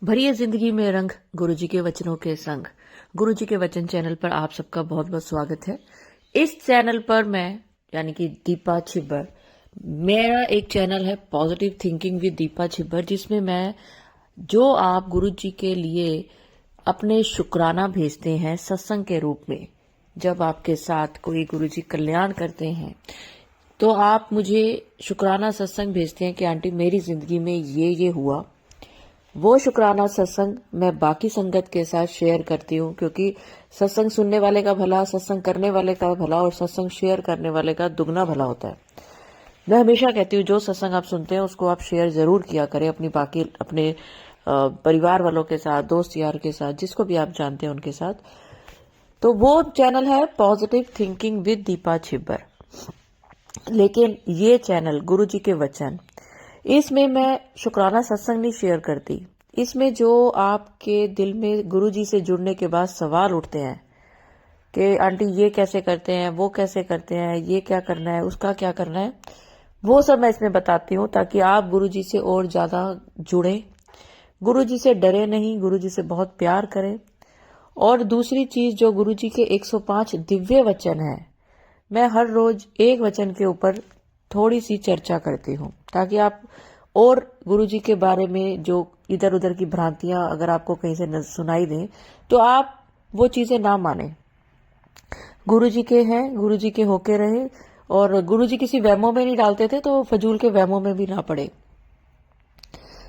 भरिए जिंदगी में रंग गुरु जी के वचनों के संग। गुरु जी के वचन चैनल पर आप सबका बहुत बहुत स्वागत है। इस चैनल पर मैं यानी कि दीपा छिब्बर, मेरा एक चैनल है positive thinking with Deepa Chhibber, जिसमें मैं जो आप गुरु जी के लिए अपने शुक्राना भेजते हैं सत्संग के रूप में, जब आपके साथ कोई गुरु जी कल्याण करते हैं तो आप मुझे शुक्राना सत्संग भेजते हैं कि आंटी मेरी जिंदगी में ये हुआ। वो शुक्राना सत्संग मैं बाकी संगत के साथ शेयर करती हूँ, क्योंकि सत्संग सुनने वाले का भला, सत्संग करने वाले का भला और सत्संग शेयर करने वाले का दुगना भला होता है। मैं हमेशा कहती हूँ जो सत्संग आप सुनते हैं उसको आप शेयर जरूर किया करें अपने परिवार वालों के साथ, दोस्त यार के साथ, जिसको भी आप जानते हैं उनके साथ। तो वो चैनल है positive thinking with Deepa Chhibber. लेकिन ये चैनल गुरु जी के वचन, इसमें मैं शुक्राना सत्संग नहीं शेयर करती। इसमें जो आपके दिल में गुरु जी से जुड़ने के बाद सवाल उठते हैं कि आंटी ये कैसे करते हैं, वो कैसे करते हैं, ये क्या करना है, उसका क्या करना है, वो सब मैं इसमें बताती हूँ, ताकि आप गुरु जी से और ज्यादा जुड़े, गुरु जी से डरे नहीं, गुरु जी से बहुत प्यार करें। और दूसरी चीज, जो गुरु जी के 105 दिव्य वचन है, मैं हर रोज एक वचन के ऊपर थोड़ी सी चर्चा करती हूँ, ताकि आप और गुरु जी के बारे में जो इधर उधर की भ्रांतियां अगर आपको कहीं से सुनाई दें तो आप वो चीजें ना माने। गुरु जी के हैं, गुरु जी के होके रहे, और गुरु जी किसी वहमों में नहीं डालते थे तो फजूल के वहमों में भी ना पड़े।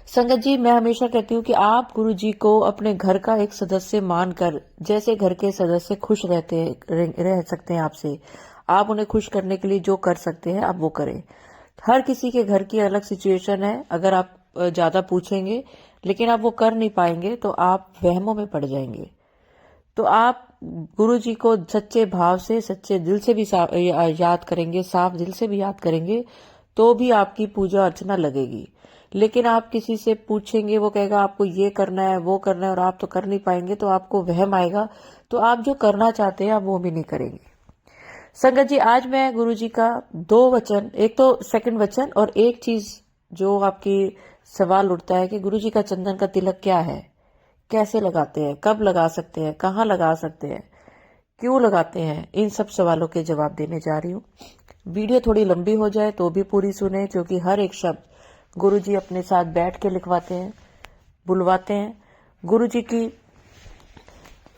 संगत जी, मैं हमेशा कहती हूँ कि आप गुरु जी को अपने घर का एक सदस्य मानकर, जैसे घर के सदस्य खुश रह सकते हैं आपसे, आप उन्हें खुश करने के लिए जो कर सकते हैं आप वो करें। हर किसी के घर की अलग सिचुएशन है, अगर आप ज्यादा पूछेंगे लेकिन आप वो कर नहीं पाएंगे तो आप वहमों में पड़ जाएंगे। तो आप गुरु जी को सच्चे भाव से, सच्चे दिल से भी याद करेंगे, साफ दिल से भी याद करेंगे, तो भी आपकी पूजा अर्चना लगेगी। लेकिन आप किसी से पूछेंगे, वो कहेगा आपको ये करना है, वो करना है, और आप तो कर नहीं पाएंगे, तो आपको वहम आएगा, तो आप जो करना चाहते हैं आप वो भी नहीं करेंगे। संगत जी, आज मैं गुरु जी का 2 वचन, एक तो सेकंड वचन, और एक चीज जो आपकी सवाल उठता है कि गुरु जी का चंदन का तिलक क्या है, कैसे लगाते हैं, कब लगा सकते हैं, कहाँ लगा सकते हैं, क्यों लगाते हैं, इन सब सवालों के जवाब देने जा रही हूँ। वीडियो थोड़ी लंबी हो जाए तो भी पूरी सुने, क्योंकि हर एक शब्द गुरु जी अपने साथ बैठ के लिखवाते हैं, बुलवाते हैं। गुरु जी की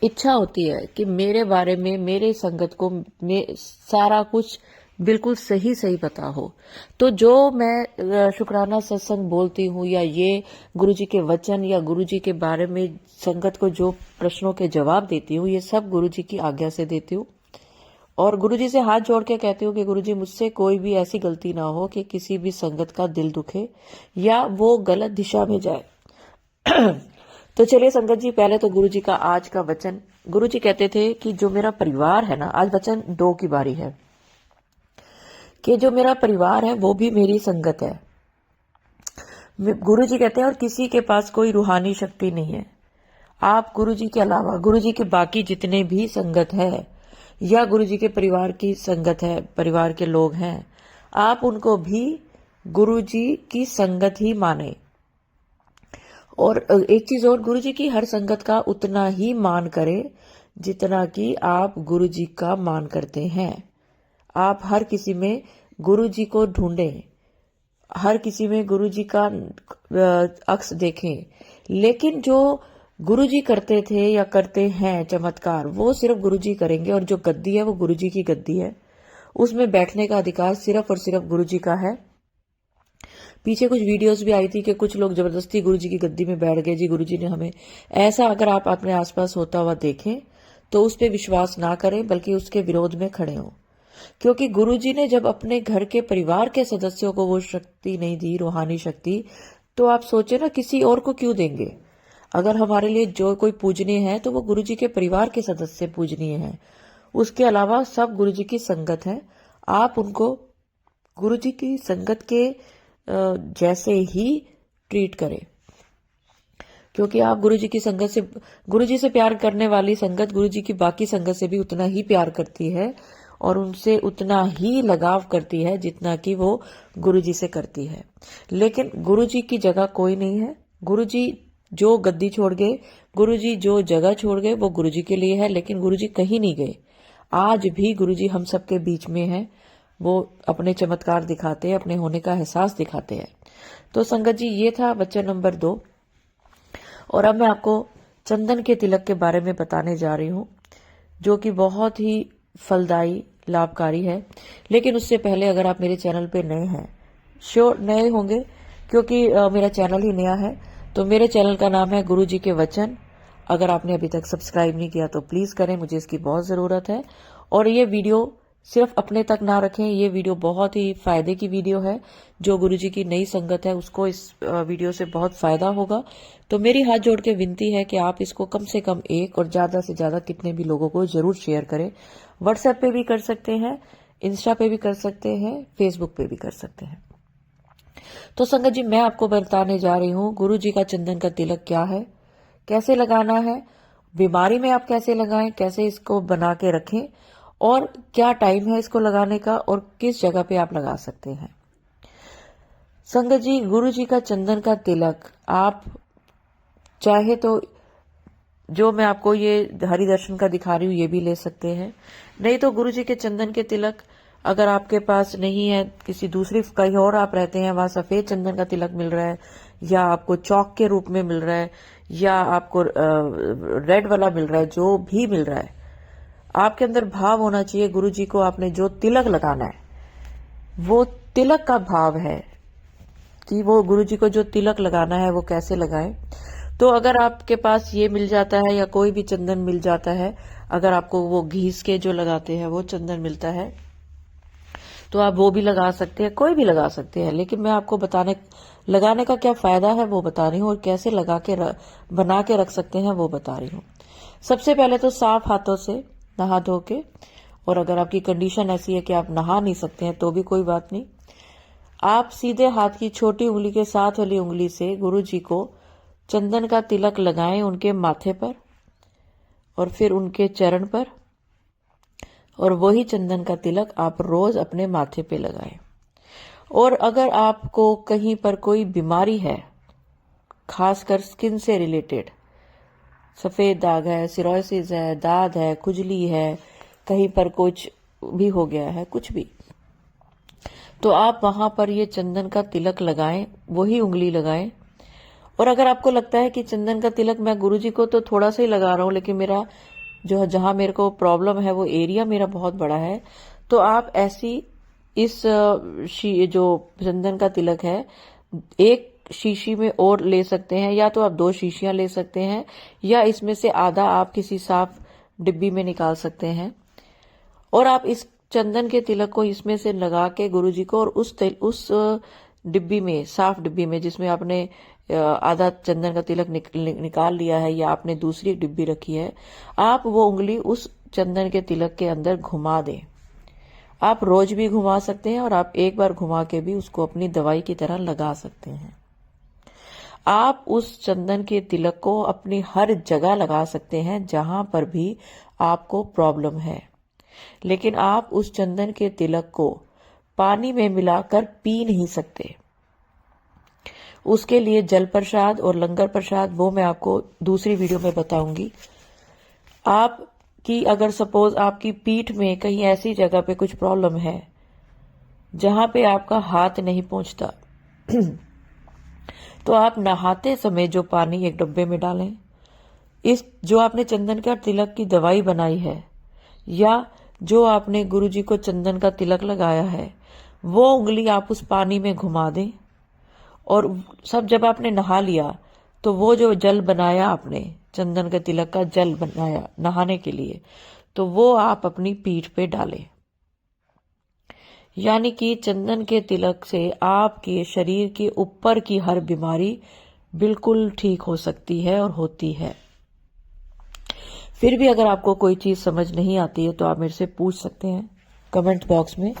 इच्छा होती है कि मेरे बारे में, मेरे संगत को सारा कुछ बिल्कुल सही सही पता हो। तो जो मैं शुक्राना सत्संग बोलती हूँ, या ये गुरुजी के वचन, या गुरुजी के बारे में संगत को जो प्रश्नों के जवाब देती हूँ, ये सब गुरुजी की आज्ञा से देती हूँ। और गुरुजी से हाथ जोड़ के कहती हूँ कि गुरुजी, मुझसे कोई भी ऐसी गलती ना हो कि किसी भी संगत का दिल दुखे या वो गलत दिशा में जाए। तो चलिए संगत जी, पहले तो गुरु जी का आज का वचन। गुरु जी कहते थे कि जो मेरा परिवार है ना, आज वचन 2 की बारी है, कि जो मेरा परिवार है वो भी मेरी संगत है। गुरु जी कहते हैं और किसी के पास कोई रूहानी शक्ति नहीं है। आप गुरु जी के अलावा, गुरु जी के बाकी जितने भी संगत है, या गुरु जी के परिवार की संगत है, परिवार के लोग हैं, आप उनको भी गुरु जी की संगत ही माने। और एक चीज और, गुरु जी की हर संगत का उतना ही मान करें जितना कि आप गुरु जी का मान करते हैं। आप हर किसी में गुरु जी को ढूंढें, हर किसी में गुरु जी का अक्स देखें। लेकिन जो गुरु जी करते थे या करते हैं चमत्कार, वो सिर्फ गुरु जी करेंगे, और जो गद्दी है वो गुरु जी की गद्दी है, उसमें बैठने का अधिकार सिर्फ और सिर्फ गुरु जी का है। पीछे कुछ वीडियोस भी आई थी कि कुछ लोग जबरदस्ती गुरु जी की गद्दी में बैठ गए, जी गुरु जी ने हमें ऐसा, अगर आप अपने आसपास होता हुआ देखें तो उस पर विश्वास ना करें, बल्कि उसके विरोध में खड़े हों। क्योंकि गुरु जी ने जब अपने घर के परिवार के सदस्यों को वो शक्ति नहीं दी, रूहानी शक्ति, तो आप सोचे ना किसी और को क्यों देंगे। अगर हमारे लिए जो कोई पूजनीय है तो वो गुरु जी के परिवार के सदस्य पूजनीय है, उसके अलावा सब गुरु जी की संगत है। आप उनको गुरु जी की संगत के जैसे ही ट्रीट करें, क्योंकि आप गुरु जी की संगत से, गुरु जी से प्यार करने वाली संगत गुरु जी की बाकी संगत से भी उतना ही प्यार करती है, और उनसे उतना ही लगाव करती है जितना कि वो गुरु जी से करती है। लेकिन गुरु जी की जगह कोई नहीं है। गुरु जी जो गद्दी छोड़ गए, गुरुजी जो जगह छोड़ गए वो गुरुजी के लिए है, लेकिन गुरुजी कहीं नहीं गए। आज भी गुरुजी हम सबके बीच में है। वो अपने चमत्कार दिखाते हैं, अपने होने का एहसास दिखाते हैं। तो संगत जी, ये था वचन नंबर 2। और अब मैं आपको चंदन के तिलक के बारे में बताने जा रही हूँ, जो कि बहुत ही फलदायी, लाभकारी है। लेकिन उससे पहले अगर आप मेरे चैनल पे नए हैं, श्योर नए होंगे क्योंकि मेरा चैनल ही नया है, तो मेरे चैनल का नाम है गुरुजी के वचन। अगर आपने अभी तक सब्सक्राइब नहीं किया तो प्लीज करें, मुझे इसकी बहुत जरूरत है। और ये वीडियो सिर्फ अपने तक ना रखें, ये वीडियो बहुत ही फायदे की वीडियो है। जो गुरुजी की नई संगत है उसको इस वीडियो से बहुत फायदा होगा। तो मेरी हाथ जोड़ के विनती है कि आप इसको कम से कम एक और ज्यादा से ज्यादा कितने भी लोगों को जरूर शेयर करें। व्हाट्सएप पे भी कर सकते हैं, इंस्टा पे भी कर सकते हैं, फेसबुक पे भी कर सकते हैं। तो संगत जी, मैं आपको बताने जा रही हूँ गुरुजी का चंदन का तिलक क्या है, कैसे लगाना है, बीमारी में आप कैसे लगाएं, कैसे इसको बना के रखें, और क्या टाइम है इसको लगाने का, और किस जगह पे आप लगा सकते हैं। संगत जी, गुरुजी का चंदन का तिलक आप चाहे तो जो मैं आपको ये हरि दर्शन का दिखा रही हूँ ये भी ले सकते हैं। नहीं तो गुरुजी के चंदन के तिलक अगर आपके पास नहीं है, किसी दूसरी कहीं और आप रहते हैं, वहां सफेद चंदन का तिलक मिल रहा है, या आपको चौक के रूप में मिल रहा है, या आपको रेड वाला मिल रहा है, जो भी मिल रहा है, आपके अंदर भाव होना चाहिए। गुरुजी को आपने जो तिलक लगाना है वो तिलक का भाव है कि वो गुरुजी को जो तिलक लगाना है वो कैसे लगाएं। तो अगर आपके पास ये मिल जाता है या कोई भी चंदन मिल जाता है, अगर आपको वो घीस के जो लगाते हैं वो चंदन मिलता है तो आप वो भी लगा सकते हैं, कोई भी लगा सकते हैं। लेकिन मैं आपको लगाने का क्या फायदा है वो बता रही हूँ, और कैसे बना के रख सकते हैं वो बता रही हूँ। सबसे पहले तो साफ हाथों से नहा धो के, और अगर आपकी कंडीशन ऐसी है कि आप नहा नहीं सकते हैं तो भी कोई बात नहीं, आप सीधे हाथ की छोटी उंगली के साथ वाली उंगली से गुरुजी को चंदन का तिलक लगाएं, उनके माथे पर और फिर उनके चरण पर, और वही चंदन का तिलक आप रोज अपने माथे पे लगाएं। और अगर आपको कहीं पर कोई बीमारी है, खासकर स्किन से रिलेटेड, सफेद दाग है, सिरोसिस है, दाद है, खुजली है, कहीं पर कुछ भी हो गया है, कुछ भी, तो आप वहां पर ये चंदन का तिलक लगाएं, वही उंगली लगाएं। और अगर आपको लगता है कि चंदन का तिलक मैं गुरुजी को तो थोड़ा सा ही लगा रहा हूं, लेकिन मेरा जहां मेरे को प्रॉब्लम है वो एरिया मेरा बहुत बड़ा है, तो आप ऐसी इस जो चंदन का तिलक है, एक शीशी में और ले सकते हैं, या तो आप 2 शीशियां ले सकते हैं, या इसमें से आधा आप किसी साफ डिब्बी में निकाल सकते हैं। और आप इस चंदन के तिलक को इसमें से लगा के गुरुजी को, और उस डिब्बी में, साफ डिब्बी में जिसमें आपने आधा चंदन का तिलक निकाल लिया है, या आपने दूसरी डिब्बी रखी है, आप वो उंगली उस चंदन के तिलक के अंदर घुमा दें। आप रोज भी घुमा सकते हैं, और आप एक बार घुमा के भी उसको अपनी दवाई की तरह लगा सकते हैं। आप उस चंदन के तिलक को अपनी हर जगह लगा सकते हैं जहां पर भी आपको प्रॉब्लम है, लेकिन आप उस चंदन के तिलक को पानी में मिलाकर पी नहीं सकते। उसके लिए जल प्रसाद और लंगर प्रसाद वो मैं आपको दूसरी वीडियो में बताऊंगी। आपकी अगर सपोज आपकी पीठ में कहीं ऐसी जगह पे कुछ प्रॉब्लम है जहां पे आपका हाथ नहीं पहुंचता तो आप नहाते समय जो पानी एक डब्बे में डालें, इस जो आपने चंदन का तिलक की दवाई बनाई है, या जो आपने गुरुजी को चंदन का तिलक लगाया है, वो उंगली आप उस पानी में घुमा दें। और सब जब आपने नहा लिया तो वो जो जल बनाया आपने, चंदन के तिलक का जल बनाया नहाने के लिए, तो वो आप अपनी पीठ पे डालें। यानी कि चंदन के तिलक से आपके शरीर के ऊपर की हर बीमारी बिल्कुल ठीक हो सकती है और होती है। फिर भी अगर आपको कोई चीज समझ नहीं आती है तो आप मेरे से पूछ सकते हैं कमेंट बॉक्स में।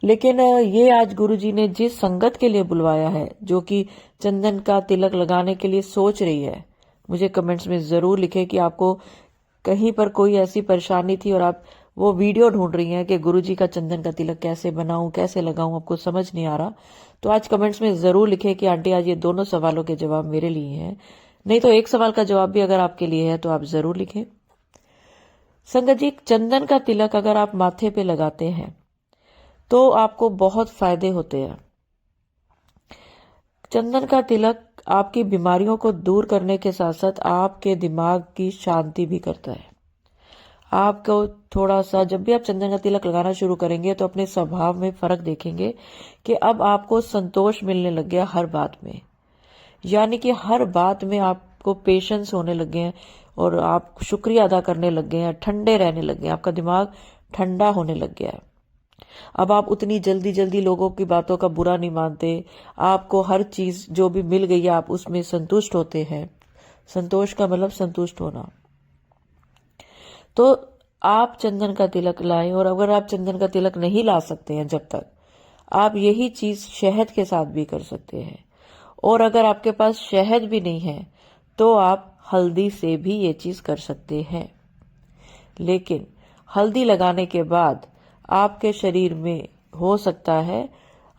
लेकिन ये आज गुरुजी ने जिस संगत के लिए बुलवाया है, जो कि चंदन का तिलक लगाने के लिए सोच रही है, मुझे कमेंट्स में जरूर लिखे कि आपको कहीं पर कोई ऐसी परेशानी थी और आप वो वीडियो ढूंढ रही हैं कि गुरुजी का चंदन का तिलक कैसे बनाऊं, कैसे लगाऊं, आपको समझ नहीं आ रहा, तो आज कमेंट्स में जरूर लिखे कि आंटी आज ये दोनों सवालों के जवाब मेरे लिए हैं नहीं तो एक सवाल का जवाब भी अगर आपके लिए है तो आप जरूर लिखें। संगत जी, चंदन का तिलक अगर आप माथे पे लगाते हैं तो आपको बहुत फायदे होते हैं। चंदन का तिलक आपकी बीमारियों को दूर करने के साथ साथ आपके दिमाग की शांति भी करता है। आपको थोड़ा सा, जब भी आप चंदन का तिलक लगाना शुरू करेंगे तो अपने स्वभाव में फर्क देखेंगे कि अब आपको संतोष मिलने लग गया हर बात में, यानी कि हर बात में आपको पेशेंस होने लगे हैं और आप शुक्रिया अदा करने लग गए हैं, ठंडे रहने लग गए हैं, आपका दिमाग ठंडा होने लग गया है। अब आप उतनी जल्दी जल्दी लोगों की बातों का बुरा नहीं मानते, आपको हर चीज जो भी मिल गई है आप उसमें संतुष्ट होते हैं। संतोष का मतलब संतुष्ट होना। तो आप चंदन का तिलक लाएं, और अगर आप चंदन का तिलक नहीं ला सकते हैं जब तक, आप यही चीज शहद के साथ भी कर सकते हैं। और अगर आपके पास शहद भी नहीं है तो आप हल्दी से भी ये चीज कर सकते हैं। लेकिन हल्दी लगाने के बाद आपके शरीर में हो सकता है,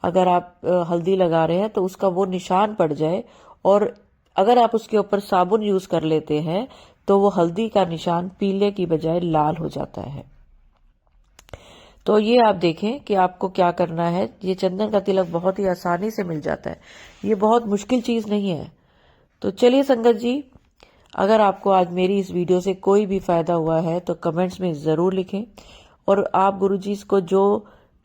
अगर आप हल्दी लगा रहे हैं तो उसका वो निशान पड़ जाए, और अगर आप उसके ऊपर साबुन यूज कर लेते हैं तो वो हल्दी का निशान पीले की बजाय लाल हो जाता है। तो ये आप देखें कि आपको क्या करना है। ये चंदन का तिलक बहुत ही आसानी से मिल जाता है, ये बहुत मुश्किल चीज नहीं है। तो चलिए संगत जी, अगर आपको आज मेरी इस वीडियो से कोई भी फायदा हुआ है तो कमेंट्स में जरूर लिखें, और आप गुरुजी को जो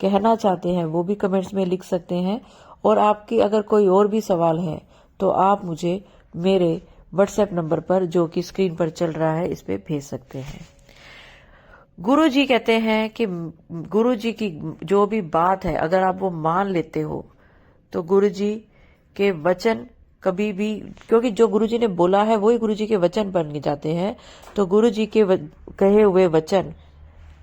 कहना चाहते हैं वो भी कमेंट्स में लिख सकते हैं। और आपकी अगर कोई और भी सवाल है तो आप मुझे मेरे व्हाट्सएप नंबर पर, जो कि स्क्रीन पर चल रहा है, इस पे भेज सकते हैं। गुरुजी कहते हैं कि गुरुजी की जो भी बात है अगर आप वो मान लेते हो तो गुरुजी के वचन कभी भी, क्योंकि जो गुरुजी ने बोला है वही गुरुजी के वचन बन जाते हैं। तो गुरुजी के कहे हुए वचन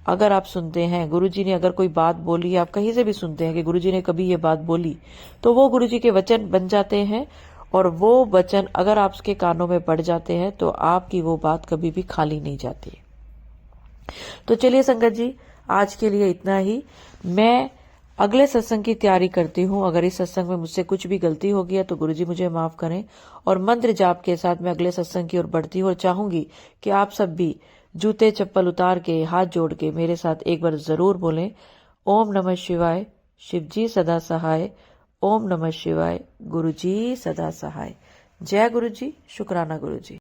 अगर आप सुनते हैं, गुरुजी ने अगर कोई बात बोली, आप कहीं से भी सुनते हैं कि गुरुजी ने कभी ये बात बोली, तो वो गुरुजी के वचन बन जाते हैं। और वो वचन अगर आपके कानों में पड़ जाते हैं तो आपकी वो बात कभी भी खाली नहीं जाती। तो चलिए संगत जी, आज के लिए इतना ही। मैं अगले सत्संग की तैयारी करती हूँ। अगर इस सत्संग में मुझसे कुछ भी गलती हो गई है तो गुरुजी मुझे माफ करें। और मंत्र जाप के साथ मैं अगले सत्संग की ओर बढ़ती हूँ, और चाहूंगी कि आप सब भी जूते चप्पल उतार के, हाथ जोड़ के मेरे साथ एक बार जरूर बोलें, ओम नमः शिवाय, शिवजी सदा सहाय। ओम नमः शिवाय, गुरुजी सदा सहाय। जय गुरुजी, शुक्राना गुरुजी।